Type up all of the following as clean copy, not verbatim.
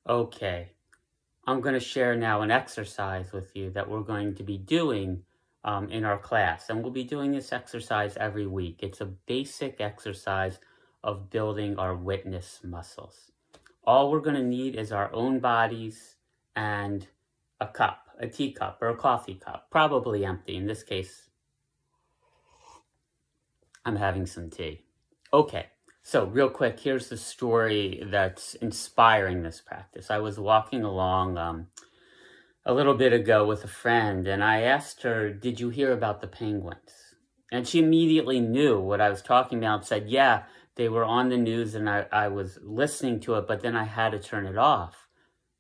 Okay, I'm going to share now an exercise with you that we're going to be doing in our class. And we'll be doing this exercise every week. It's a basic exercise of building our witness muscles. All we're going to need is our own bodies and a cup, a teacup or a coffee cup, probably empty. In this case, I'm having some tea. Okay. So real quick, here's the story that's inspiring this practice. I was walking along a little bit ago with a friend, and I asked her, did you hear about the penguins? And she immediately knew what I was talking about, said, yeah, they were on the news and I was listening to it, but then I had to turn it off.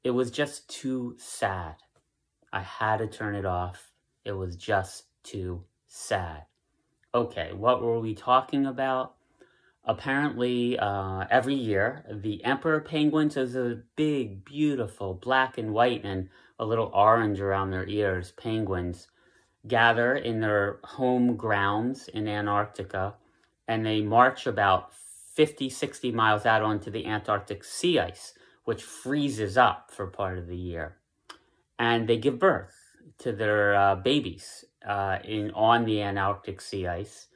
It was just too sad. I had to turn it off. It was just too sad. Okay, what were we talking about? Apparently, every year, the emperor penguins, is a big, beautiful black and white and a little orange around their ears, penguins, gather in their home grounds in Antarctica, and they march about 50, 60 miles out onto the Antarctic sea ice, which freezes up for part of the year. And they give birth to their babies on the Antarctic sea ice.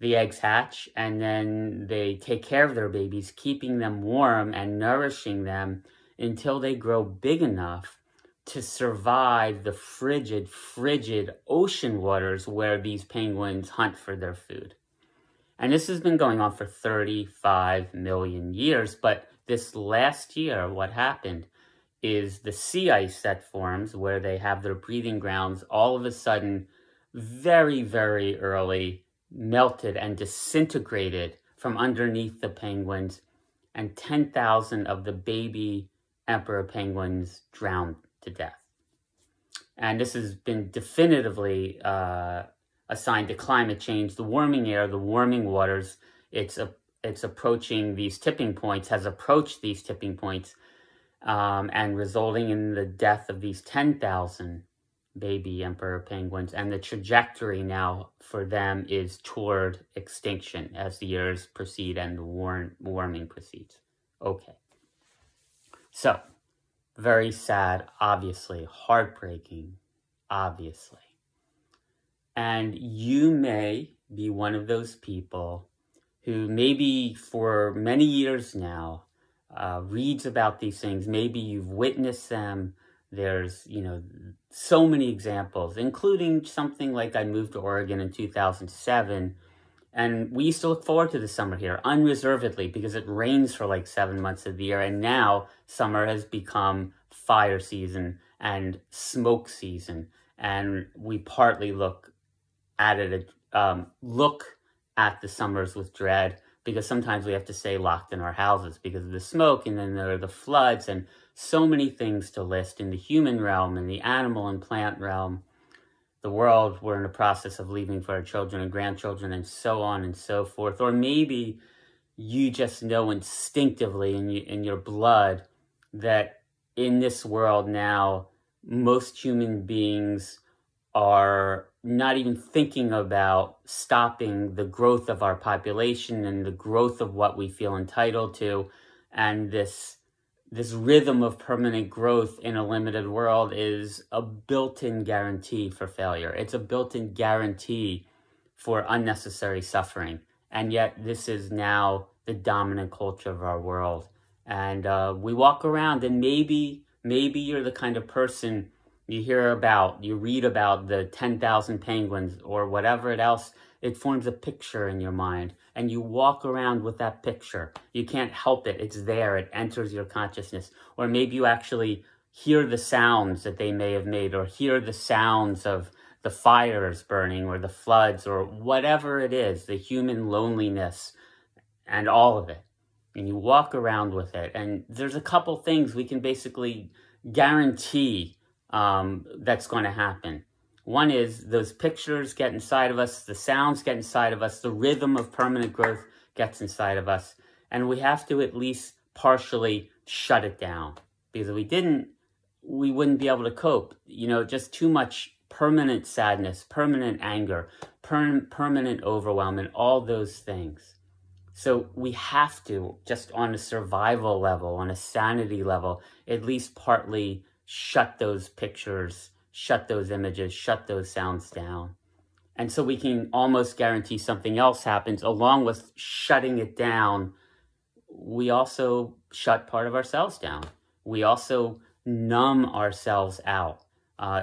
The eggs hatch, and then they take care of their babies, keeping them warm and nourishing them until they grow big enough to survive the frigid ocean waters where these penguins hunt for their food. And this has been going on for 35 million years, but this last year, what happened is the sea ice that forms where they have their breeding grounds all of a sudden, very, very early, melted and disintegrated from underneath the penguins, and 10,000 of the baby emperor penguins drowned to death. And this has been definitively assigned to climate change. The warming air, the warming waters, it's approaching these tipping points, has approached these tipping points, and resulting in the death of these 10,000 baby emperor penguins, and the trajectory now for them is toward extinction as the years proceed and the warming proceeds. Okay. So, very sad, obviously, heartbreaking, obviously. And you may be one of those people who maybe for many years now reads about these things. Maybe you've witnessed them. There's, so many examples, including something like I moved to Oregon in 2007, and we used to look forward to the summer here unreservedly because it rains for like 7 months of the year, and now summer has become fire season and smoke season, and we partly look at the summers with dread because sometimes we have to stay locked in our houses because of the smoke, and then there are the floods, and so many things to list in the human realm, in the animal and plant realm, the world we're in the process of leaving for our children and grandchildren, and so on and so forth. Or maybe you just know instinctively in your blood that in this world now, most human beings are not even thinking about stopping the growth of our population and the growth of what we feel entitled to. And this rhythm of permanent growth in a limited world is a built-in guarantee for failure. It's a built-in guarantee for unnecessary suffering. And yet this is now the dominant culture of our world. And we walk around, and maybe you're the kind of person you read about the 10,000 penguins or whatever else. It forms a picture in your mind, and you walk around with that picture. You can't help it. It's there. It enters your consciousness. Or maybe you actually hear the sounds that they may have made, or hear the sounds of the fires burning or the floods or whatever it is, the human loneliness and all of it. And you walk around with it. And there's a couple things we can basically guarantee that's going to happen. One is those pictures get inside of us, the sounds get inside of us, the rhythm of permanent growth gets inside of us, and we have to at least partially shut it down. Because if we didn't, we wouldn't be able to cope. Just too much permanent sadness, permanent anger, permanent overwhelm, and all those things. So we have to, just on a survival level, on a sanity level, at least partly shut those pictures, shut those images, shut those sounds down. And so we can almost guarantee something else happens. Along with shutting it down, we also shut part of ourselves down. We also numb ourselves out.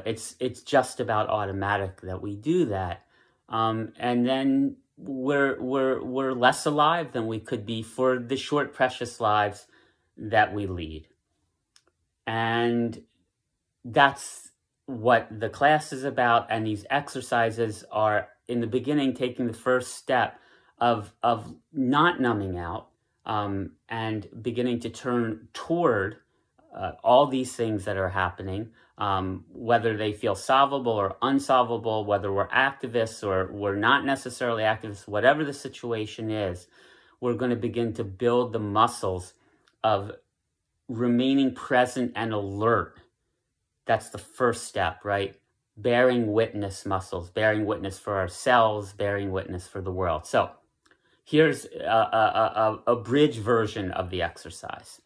It's just about automatic that we do that. And then we're less alive than we could be for the short, precious lives that we lead. And that's what the class is about. And these exercises are, in the beginning, taking the first step of not numbing out, and beginning to turn toward all these things that are happening, whether they feel solvable or unsolvable, whether we're activists or we're not necessarily activists, whatever the situation is, we're going to begin to build the muscles of remaining present and alert. That's the first step, right? Bearing witness muscles, bearing witness for ourselves, bearing witness for the world. So here's a bridge version of the exercise.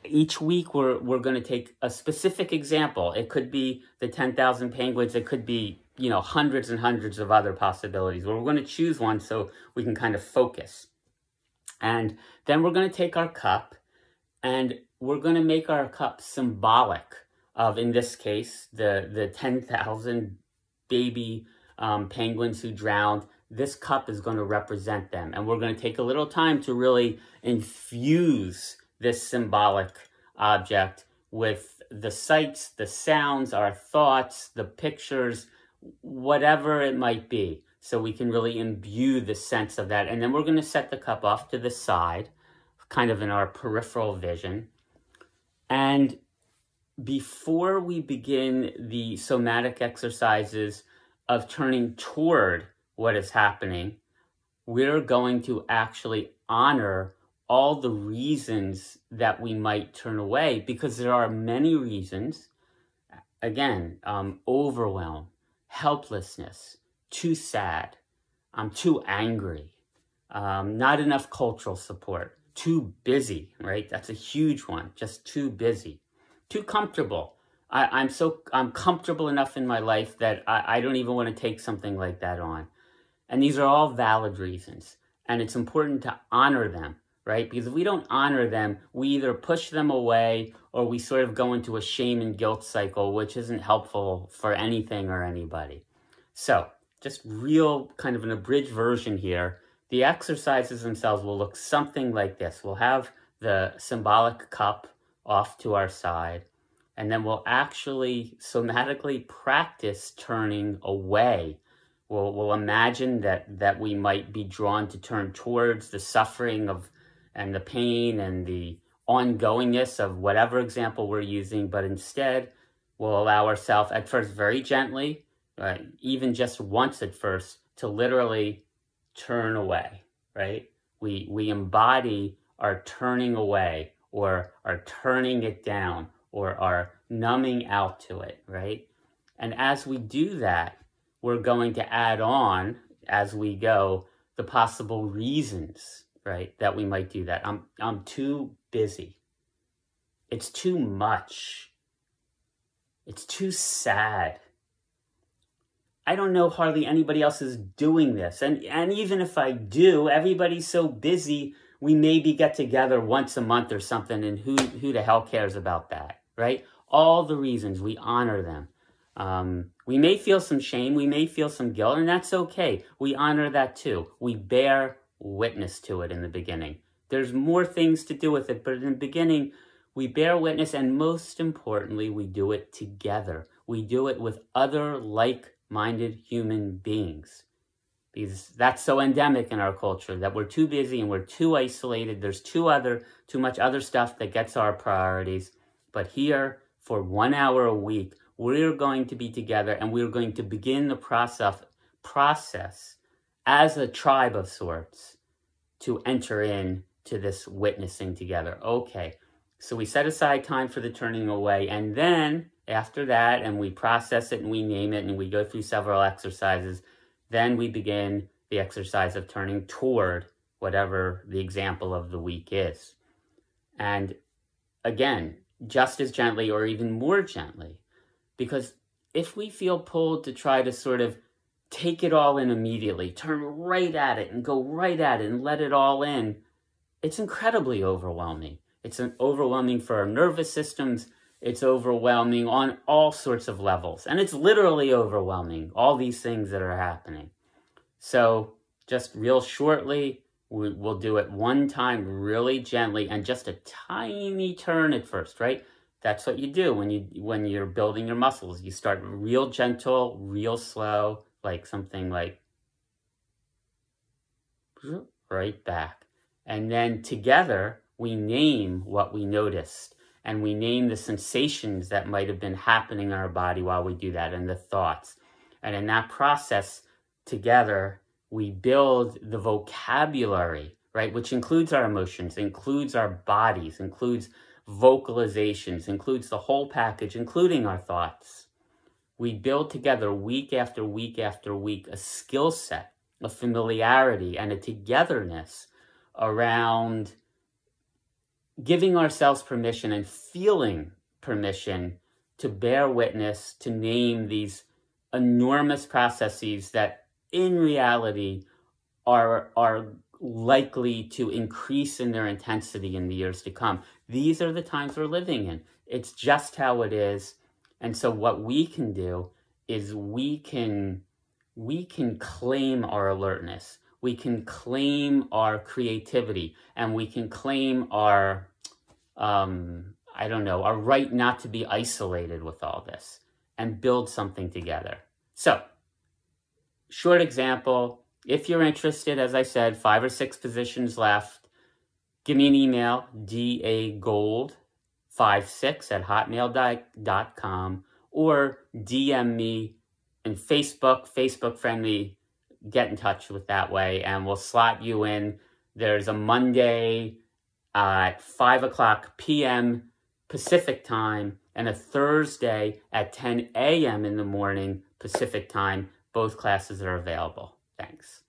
Each week, we're going to take a specific example. It could be the 10,000 penguins. It could be, hundreds and hundreds of other possibilities. We're going to choose one so we can kind of focus. And then we're going to take our cup, and we're going to make our cup symbolic of, in this case, the 10,000 baby penguins who drowned. This cup is going to represent them. And we're going to take a little time to really infuse this symbolic object with the sights, the sounds, our thoughts, the pictures, whatever it might be, so we can really imbue the sense of that. And then we're going to set the cup off to the side, kind of in our peripheral vision. And before we begin the somatic exercises of turning toward what is happening, we're going to actually honor all the reasons that we might turn away, because there are many reasons. Again, overwhelm, helplessness, too sad, I'm too angry, not enough cultural support, too busy, right? That's a huge one, just too busy, too comfortable. I'm comfortable enough in my life that I don't even want to take something like that on. And these are all valid reasons, and it's important to honor them, right? Because if we don't honor them, we either push them away or we sort of go into a shame and guilt cycle, which isn't helpful for anything or anybody. So just real kind of an abridged version here. The exercises themselves will look something like this. We'll have the symbolic cup off to our side, and then we'll actually somatically practice turning away. We'll imagine that we might be drawn to turn towards the suffering and the pain and the ongoingness of whatever example we're using, but instead we'll allow ourselves at first very gently, right, even just once at first, to literally turn away, right? We embody our turning away, or our turning it down, or our numbing out to it, right? And as we do that, we're going to add on, as we go, the possible reasons, right, that we might do that. I'm too busy. It's too much. It's too sad. I don't know hardly anybody else is doing this. And even if I do, everybody's so busy, we maybe get together once a month or something, and who the hell cares about that, right? All the reasons, we honor them. We may feel some shame, we may feel some guilt, and that's okay. We honor that too. We bear witness to it in the beginning. There's more things to do with it, but in the beginning, we bear witness, and most importantly, we do it together. We do it with other like-minded human beings. Because that's so endemic in our culture, that we're too busy and we're too isolated. There's too much other stuff that gets our priorities. But here, for 1 hour a week, we're going to be together, and we're going to begin the process as a tribe of sorts to enter in to this witnessing together. Okay, so we set aside time for the turning away, and then after that, and we process it and we name it and we go through several exercises, then we begin the exercise of turning toward whatever the example of the week is. And again, just as gently or even more gently, because if we feel pulled to try to sort of take it all in immediately, turn right at it and go right at it and let it all in, it's incredibly overwhelming. It's overwhelming for our nervous systems. It's overwhelming on all sorts of levels. And it's literally overwhelming, all these things that are happening. So just real shortly, we'll do it one time really gently and just a tiny turn at first, right? That's what you do when you're building your muscles. You start real gentle, real slow, like something like right back. And then together, we name what we noticed. And we name the sensations that might have been happening in our body while we do that, and the thoughts. And in that process, together, we build the vocabulary, right? Which includes our emotions, includes our bodies, includes vocalizations, includes the whole package, including our thoughts. We build together week after week after week a skill set, a familiarity, and a togetherness around giving ourselves permission and feeling permission to bear witness, to name these enormous processes that in reality are likely to increase in their intensity in the years to come. These are the times we're living in. It's just how it is. And so what we can do is we can claim our alertness. We can claim our creativity, and we can claim our, our right not to be isolated with all this and build something together. So, short example, if you're interested, as I said, 5 or 6 positions left, give me an email, dagold56@hotmail.com, or DM me in Facebook friend me, get in touch with that way, and we'll slot you in. There's a Monday at 5 p.m. Pacific time and a Thursday at 10 a.m. in the morning Pacific time. Both classes are available. Thanks.